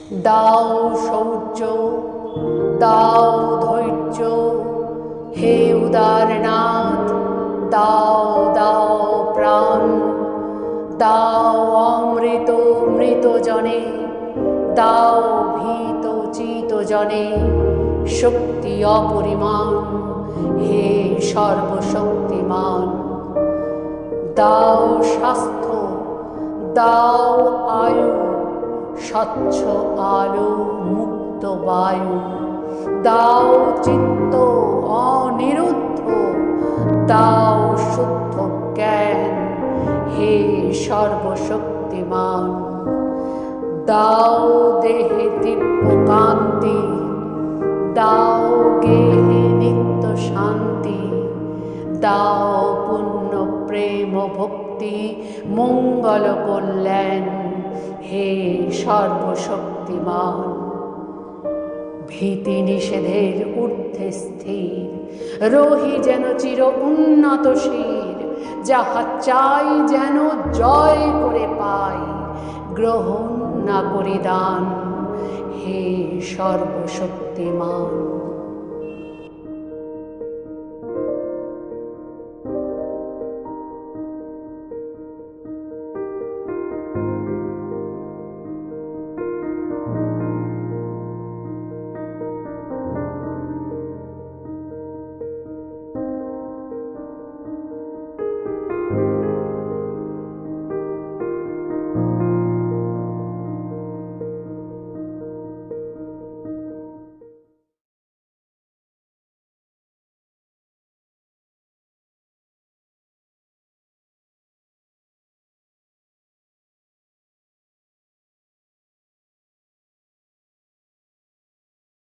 দাও শৌর্য, দাও ধৈর্য, হে উদারনাথ, দাও দাও প্রাণ, দাও অমৃত মৃত জনে, দাও ভীত চিত জনে শক্তি অপরিমাণ, হে সর্বশক্তিমান। দাও স্বাস্থ্য, দাও আয়ু, স্বচ্ছ আলো মুক্ত বায়ু, দাও চিত্ত অনিরুদ্ধ, দাও শুদ্ধ জ্ঞান, হে সর্বশক্তিমান। দাও দেহে দিব্য কান্তি, দাও গেহে নিত্য শান্তি, দাও পুণ্য প্রেম ভক্তি মঙ্গল কল্যাণ, হে সর্বশক্তিমান। ভীতি নিষেধের ঊর্ধ্বে স্থির রহি যেন চির উন্নত শির, যাহা চাই যেন জয় করে পাই, গ্রহণ না করি দান, হে সর্বশক্তিমান।